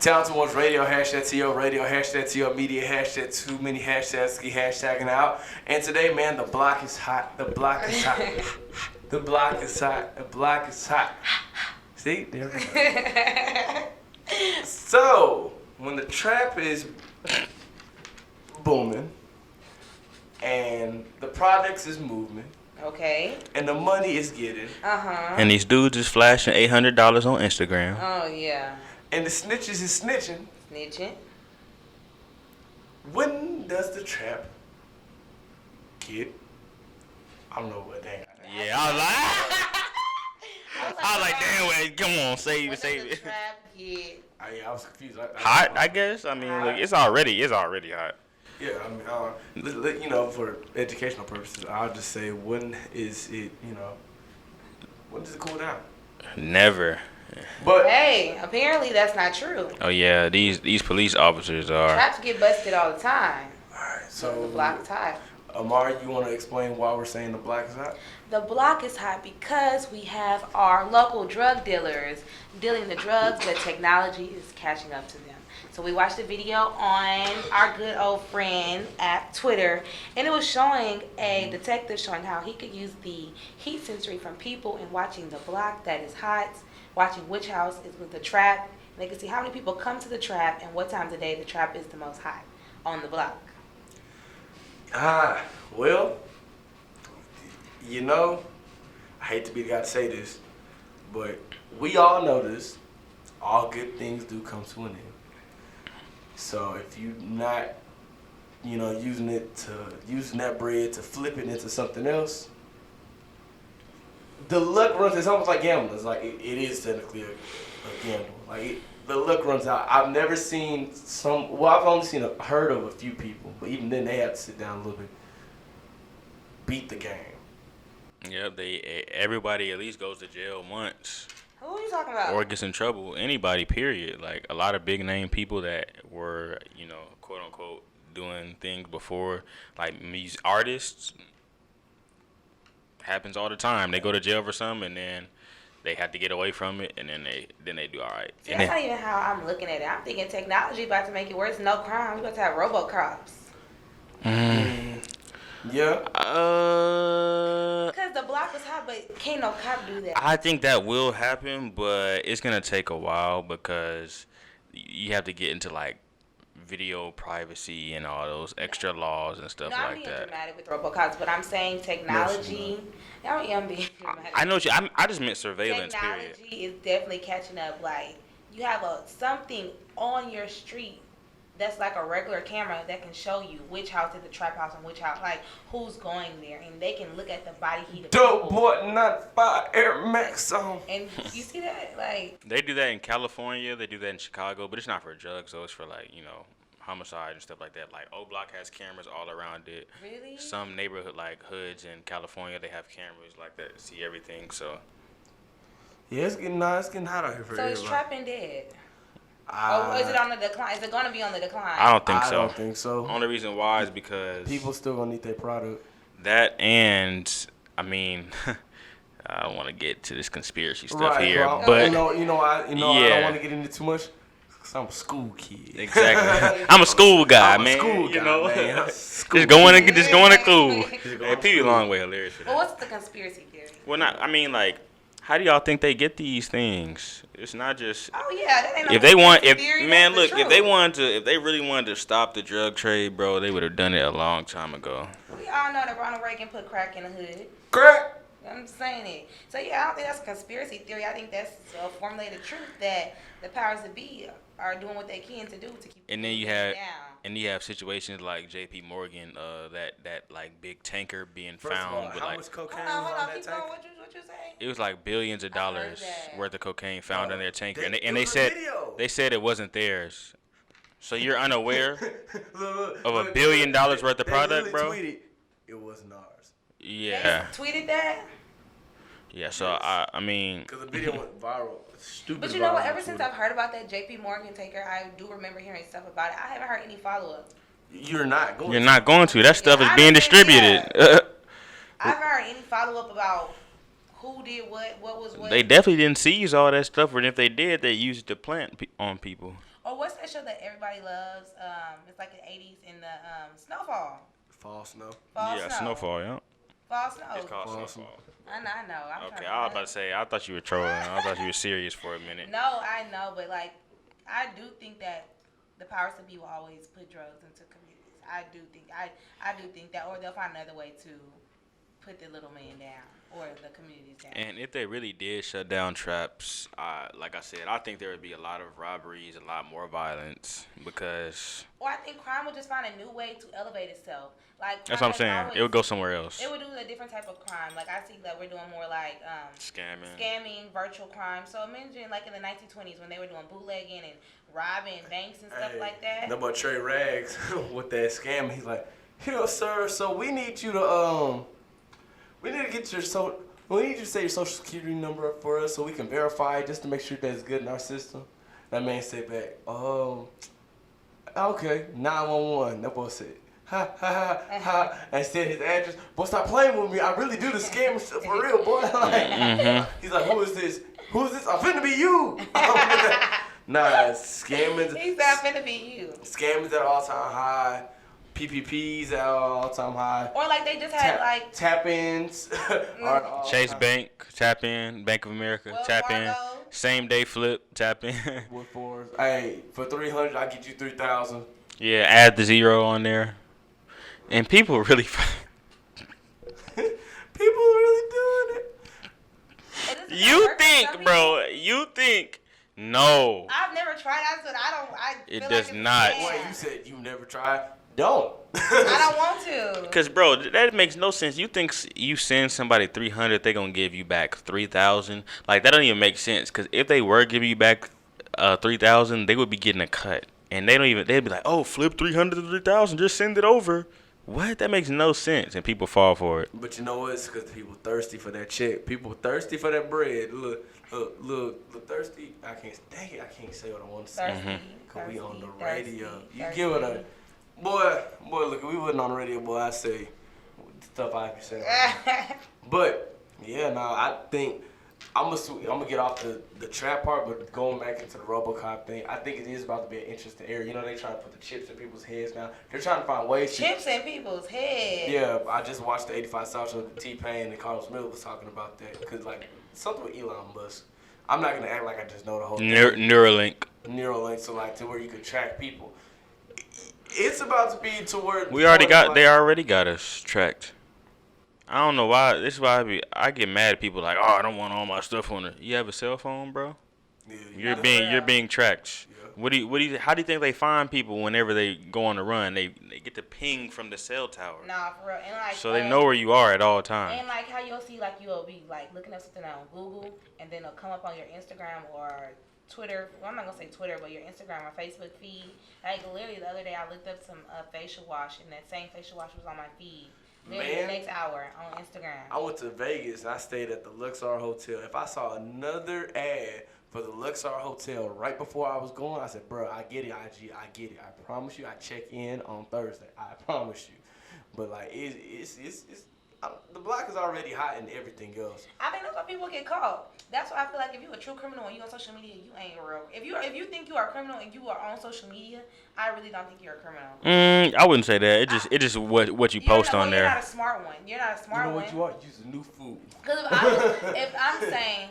Town Too Much Radio, hashtag TOradio, hashtag TO Media, hashtag too many hashtags, keep hashtagging out. And today, man, the block is hot. The block is hot. The block is hot. The block is hot. See? There we go. So, when the trap is booming and the products is moving, okay, and the money is getting, and these dudes is flashing $800 on Instagram. Oh yeah. And the snitches is snitching. When does the trap get? I don't know what dang. Yeah, I was like, damn, wait, come on, save it. Trap get I was confused. Hot, I guess. I mean, look, it's already hot. Yeah, I mean, for educational purposes, I'll just say, when is it? When does it cool down? Never. But hey, apparently that's not true. Oh yeah, these police officers are. Traps get busted all the time. All right, so the block is hot. Amari, you want to explain why we're saying the block is hot? The block is hot because we have our local drug dealers dealing the drugs, but technology is catching up to them. So we watched a video on our good old friend at Twitter, and it was showing a detective showing how he could use the heat sensory from people and watching the block that is hot, watching which house is with the trap. And they can see how many people come to the trap and what times of day the trap is the most hot on the block. Well, I hate to be the guy to say this, but we all know this. All good things do come to an end. So if you're not, using that bread to flip it into something else, the luck runs. It's almost like gambling. It's like it is technically a gamble. Like the luck runs out. I've never seen I've only heard of a few people, but even then they have to sit down a little bit, beat the game. Yeah, everybody at least goes to jail once. Who are you talking about? Or gets in trouble. Anybody, period. Like, a lot of big name people that were, quote unquote, doing things before, like artists, happens all the time. They go to jail for something, and then they have to get away from it, and then they do all right. See, that's not even how I'm looking at it. I'm thinking technology about to make it worse. No crime. We're about to have RoboCops. Yeah. Because the block was hot, but can't no cop do that. I think that will happen, but it's going to take a while because you have to get into, like, video privacy and all those extra laws and stuff like that. I'm being dramatic with RoboCops, but I'm saying technology. I'm being dramatic. I know I just meant surveillance, period. Technology is definitely catching up. Like, you have something on your street that's like a regular camera that can show you which house is the trap house and which house, like who's going there, and they can look at the body heat of Dope boy, not fire Air Max on. And you see that, like they do that in California, they do that in Chicago, but it's not for drugs, so it's for like homicide and stuff like that. Like O Block has cameras all around it. Really? Some neighborhood like hoods in California, they have cameras like that to see everything. So yeah, it's getting hot out here for everybody. So is trapping dead? Or is it on the decline? Is it going to be on the decline? I don't think so. I don't think so. Only reason why is because people still gonna need their product. That, and I mean, I don't want to get to this conspiracy stuff here, well, but I don't want to get into too much. Cause I'm a school kid. Exactly. I'm a school guy, man. School guy, man. Just going to school. Hey, P. Longway hilarious for that. Well, what's the conspiracy theory? Well, like, how do y'all think they get these things? It's not just. Oh yeah, that ain't no if they really wanted to stop the drug trade, bro, they would have done it a long time ago. We all know that Ronald Reagan put crack in the hood. Crack. I'm just saying it. So yeah, I don't think that's a conspiracy theory. I think that's a formulated truth that the powers that be are doing what they can to do to keep. And then you have situations like J.P. Morgan, that like big tanker being found with how much cocaine was hold on on, that tanker? What you say? It was like billions of dollars worth of cocaine found in their tanker, and they said it wasn't theirs. So you're unaware of $1 billion worth of product, bro? Tweeted, it wasn't ours. Yeah. They tweeted that. Yeah. So I mean. Because the video went viral. Stupid. But you know what? Ever since I've heard about that J.P. Morgan taker, I do remember hearing stuff about it. I haven't heard any follow up. You're not going to. That stuff is being distributed. I haven't heard any follow up about who did what was what. They definitely didn't seize all that stuff, or if they did, they used it to plant on people. Or what's that show that everybody loves? It's like the 80s in the Snowfall. Fall snow. Fall Yeah, snow. Snowfall, yeah. Fall snow. It's called Fall Snowfall. I know. I'm Okay, trying I was about to say, I thought you were trolling. I thought you were serious for a minute. No, I know, but like, I do think that the powers that be will always put drugs into communities. I do think that, or they'll find another way to put the little man down or the communities down. And if they really did shut down traps, like I said, I think there would be a lot of robberies, a lot more violence because. Or I think crime would just find a new way to elevate itself. Like That's what I'm saying. It would go somewhere else. It would do a different type of crime. Like I see that we're doing more like scamming, virtual crime. So imagine like in the 1920s when they were doing bootlegging and robbing banks and stuff like that. That boy Trey Rags with that scam. He's like, "Here, sir. So we need you to we need to get we need you to say your social security number up for us so we can verify it just to make sure that's good in our system." That man said back, okay, 911. That boy said, ha, ha, ha, ha, and said his address. Boy, stop playing with me. I really do the scam for real, boy. Like, he's like, who is this? Who is this? I'm finna be you. Nah, scamming. He's not finna be you. Scamming at all-time high. PPPs at all-time high. Or like they just had like tap-ins. Chase Bank, tap in. Bank of America, Wells tap in. Fargo. Same day flip, tap in. What for? Hey, for 300, I get you 3,000. Yeah, add the zero on there. And people really. People really doing it. You think, no. I've never tried. It feel does like not. Wait, you said you never tried? Don't. I don't want to. Because, bro, that makes no sense. You think you send somebody 300, they going to give you back 3,000? Like, that don't even make sense. Because if they were giving you back 3,000, they would be getting a cut. And they'd be like, oh, flip 300 to 3,000, just send it over. What? That makes no sense. And people fall for it. But you know what? It's because people thirsty for that check. People thirsty for that bread. Look thirsty. I can't say what I want to say. Because we on the radio. You give it a... Boy, look, if we wasn't on the radio, boy, I'd say stuff I be saying. But, yeah, I think I'm gonna get off the trap part, but going back into the RoboCop thing, I think it is about to be an interesting area. You know, they trying to put the chips in people's heads now. They're trying to find ways Chips in people's heads? Yeah, I just watched the 85 South show with T-Pain and Carlos Miller was talking about that. Because, like, something with Elon Musk. I'm not gonna act like I just know the whole thing. Neuralink, so, like, to where you could track people. It's about to be to where they already got us tracked. I don't know why. This is why I get mad at people like, oh, I don't want all my stuff on it. You have a cell phone, bro? Yeah, you're being tracked. Yeah. How do you think they find people whenever they go on the run? They get the ping from the cell tower. Nah, for real. And like, so they know where you are at all times. And like how you'll see, like you'll be like looking up something on Google, and then it'll come up on your Instagram or Twitter. Well, I'm not gonna say Twitter, but your Instagram or Facebook feed. Like literally the other day, I looked up some facial wash, and that same facial wash was on my feed. Literally the next hour on Instagram. I went to Vegas and I stayed at the Luxor Hotel. If I saw another ad for the Luxor Hotel right before I was going, I said, bro, I get it, IG, I get it. I promise you, I check in on Thursday. I promise you. But like, it's the block is already hot and everything else. I think that's why people get caught. That's why I feel like if you're a true criminal and you on social media, you ain't real. If you think you are a criminal and you are on social media, I really don't think you're a criminal. I wouldn't say that. It just what you post on there. You're not a smart one. You're not a smart one. You know what you are? Use a new food. Because if I'm saying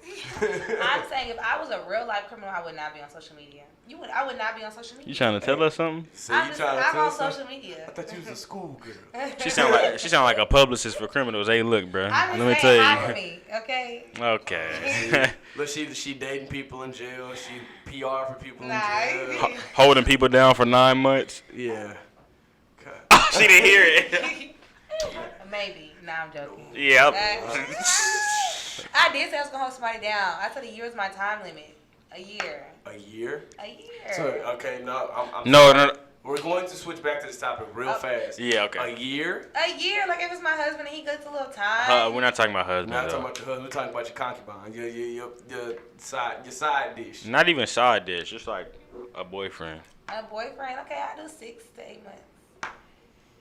if I was a real life criminal, I would not be on social media. I would not be on social media. You trying to tell us something? I'm on social media. I thought you was a school girl. She sound like a publicist for criminals. Hey, look, bro. Let me tell you. Hire me, okay? Okay. Look, she dating people in jail. She PR for people in jail. Holding people down for 9 months. Yeah. She didn't hear it. Maybe. Nah, I'm joking. Yep. I did say I was gonna hold somebody down. I said a year is my time limit. A year. A year? A year. So, okay, no. No. We're going to switch back to this topic real fast. Yeah, okay. A year? A year, like if it's my husband and he gets a little time. We're not talking about husband. We're not talking about your husband. We're talking about your concubine, your side dish. Not even side dish. Just like a boyfriend. A boyfriend? Okay, I do 6 to 8 months.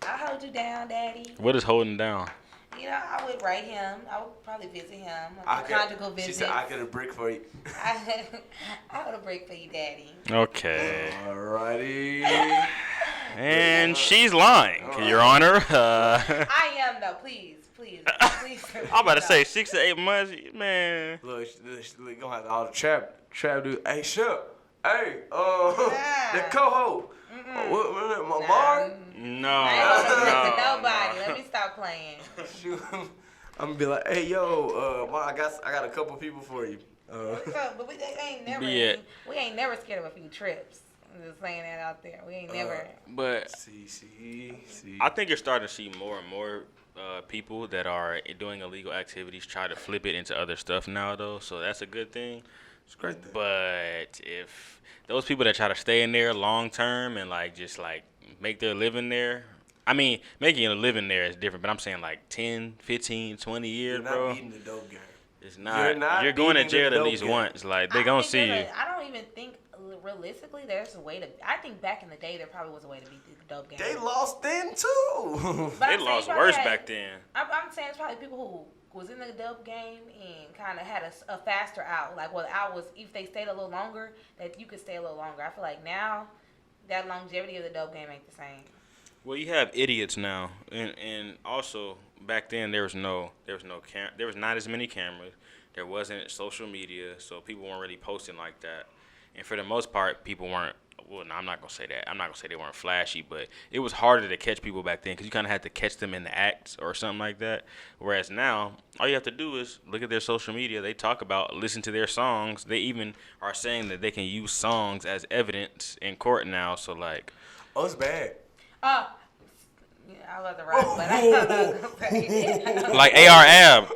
I'll hold you down, daddy. What is holding down? You know, I would write him. I would probably visit him. Conjugal visit. She said, "I get a brick for you." I would a break for you, Daddy. Okay. Alrighty. And she's lying, Your Honor. I am though. Please. I'm about to say 6 to 8 months, man. Look, she gonna have all the trap dude. Hey, Shep. Hey, the co-host. My bar? No. I ain't gonna to nobody. Let me stop playing. Shoot. I'm gonna be like, hey, yo, I got a couple people for you. But we ain't never scared of a few trips. I'm just saying that out there. We ain't never. But see. I think you're starting to see more and more people that are doing illegal activities try to flip it into other stuff now, though. So that's a good thing. It's a great thing. But if those people that try to stay in there long term and just make their living there, I mean, making a living there is different. But I'm saying 10, 15, 20 years, You're not bro. beating the dope game. It's not. You're going to jail at least once. They gonna see you. I don't even think realistically there's a way to. I think back in the day there probably was a way to beat the dope game. They lost then too. They lost worse back then. I'm saying it's probably people who was in the dope game and kind of had a faster out. The out was if they stayed a little longer, that you could stay a little longer. I feel like now that longevity of the dope game ain't the same. Well, you have idiots now, and also back then there was not as many cameras. There wasn't social media, so people weren't really posting like that. And for the most part, people weren't. Well, no, I'm not gonna say that. I'm not gonna say they weren't flashy, but it was harder to catch people back then because you kind of had to catch them in the act or something like that. Whereas now, all you have to do is look at their social media. They talk about, listen to their songs. They even are saying that they can use songs as evidence in court now. So oh, it's bad. Yeah, I love the rap, but I don't know. Like AR Ab.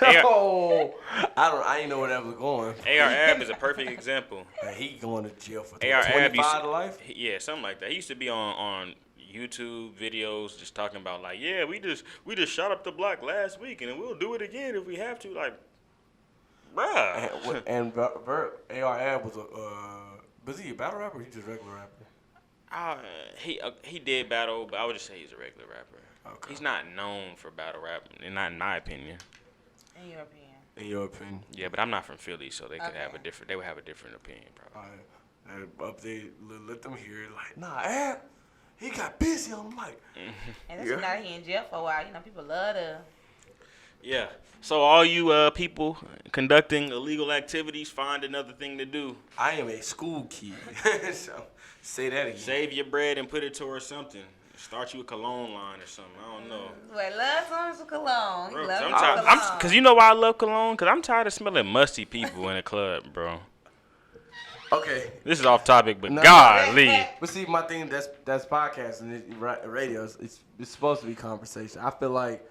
Oh, I didn't know where that was going. AR Ab is a perfect example. He going to jail for AR Ab 25 to life? Yeah, something like that. He used to be on YouTube videos just talking about we just shot up the block last week and we'll do it again if we have to. Bruh. And AR Ab was he a battle rapper or he just a regular rapper? He did battle, but I would just say he's a regular rapper. Okay. He's not known for battle rap, and not in my opinion. In your opinion. Yeah, but I'm not from Philly, so they could have a different. They would have a different opinion, probably. Up there, let them hear it. Ab, he got busy on the mic. And that's not he in jail for a while. People love to. Yeah. So all you people conducting illegal activities, find another thing to do. I am a school kid. So say that again. Save your bread and put it towards something. Start you a cologne line or something. I don't know. Well, love some cologne. Bro, cause you know why I love cologne? Cause I'm tired of smelling musty people in a club, bro. Okay. This is off topic, but golly. But see, my thing that's podcasting, radio. It's supposed to be conversation. I feel like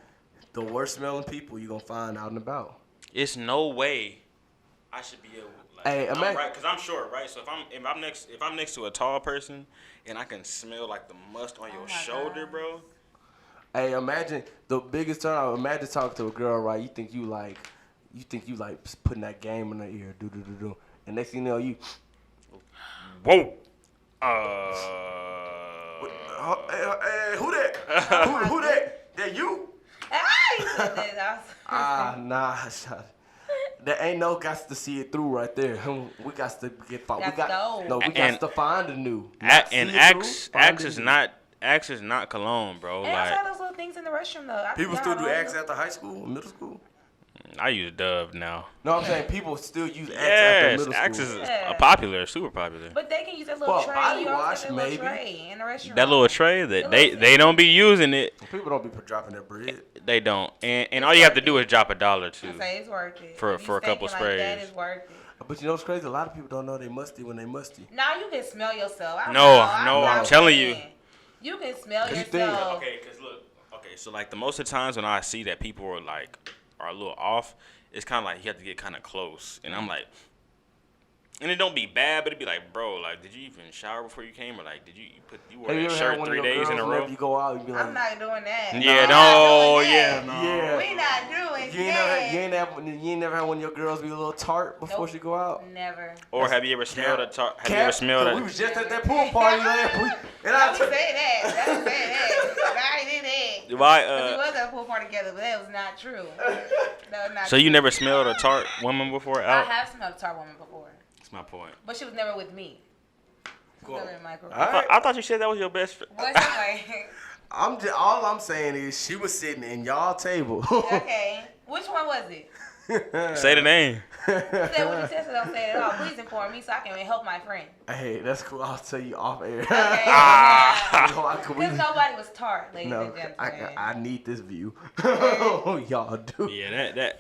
the worst smelling people you're gonna find out and about. It's no way I should be able. Right, cause I'm short, right? So if I'm next to a tall person and I can smell the must on your shoulder, God. bro. Hey, imagine the biggest turn out. Imagine talking to a girl, right? You think you putting that game in her ear, do, and next thing you know, you. Whoa. Hey, who that? who that? That you? Nah, shut. There ain't no got to see it through right there. We got to get fought. We got to find a new. And Axe is not cologne, bro. And I saw those little things in the restroom though. People still do Axe after high school, middle school. I use Dove now. No, I'm saying people still use Axe after middle school. Axe is popular, super popular. But they can use that little tray. Body You wash, that maybe. little tray in the restroom. That little tray that they don't be using it. People don't be dropping their bread. They don't, and all you have to do is drop $1 too. I say it's worth it. For a couple sprays. That is worth it. But you know what's crazy? A lot of people don't know they musty when they musty. Now you can smell yourself. I'm telling you. You can smell yourself. Okay, cause look. Okay, so the most of the times when I see that people are a little off, it's kind of you have to get kind of close, and I'm like, And it don't be bad, but it be like, bro, like, did you even shower before you came, or like, did you wore Have you that ever shirt had one 3 of your days in a girls row? whenever you go out, you be like, I'm not doing that. Yeah, I'm not no, doing yeah, that. no. Yeah. We not doing you that. ain't never had one of your girls be a little tart before Nope. she go out. Never. Or have you ever smelled a tart? Have you ever Cap, smelled we a? was just at that pool party last week, and I Don't say that. Don't say that. I did that. Why? We was at a pool party together, but that was not true. That was not So true. you never smelled a tart woman before I out? have smelled a tart woman before, That's my point. but she was never with me. Cool. Never in my group. All right. I thought you said that was your best friend. What's like? All I'm saying is she was sitting in y'all table. Okay. Which one was it? Say the name. Say what you said, so don't say it at all. Please inform me so I can help my friend. Hey, that's cool. I'll tell you off air. Okay. No, I could- Because nobody was tart, ladies no, and gentlemen. I need this view. Y'all do. Yeah,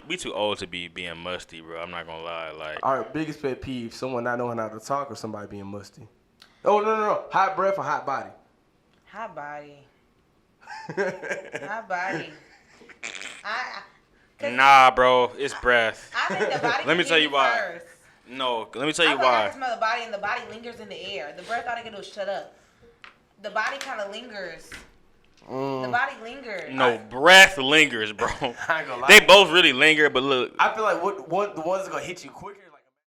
we too old to be being musty, bro. I'm not gonna lie. Like, All right, biggest pet peeve: someone not knowing how to talk or somebody being musty. Oh no, hot breath or hot body. Hot body. Hot body. nah, bro, it's breath. I think the body. Let me can tell get you why. First. No, let me tell you I feel like I why. can smell the body, and the body lingers in the air. The breath all they can do is shut up. The body kind of lingers. The body lingers. No, breath lingers, bro. I ain't gonna lie. They both really linger, but look. I feel like the ones that gonna hit you quicker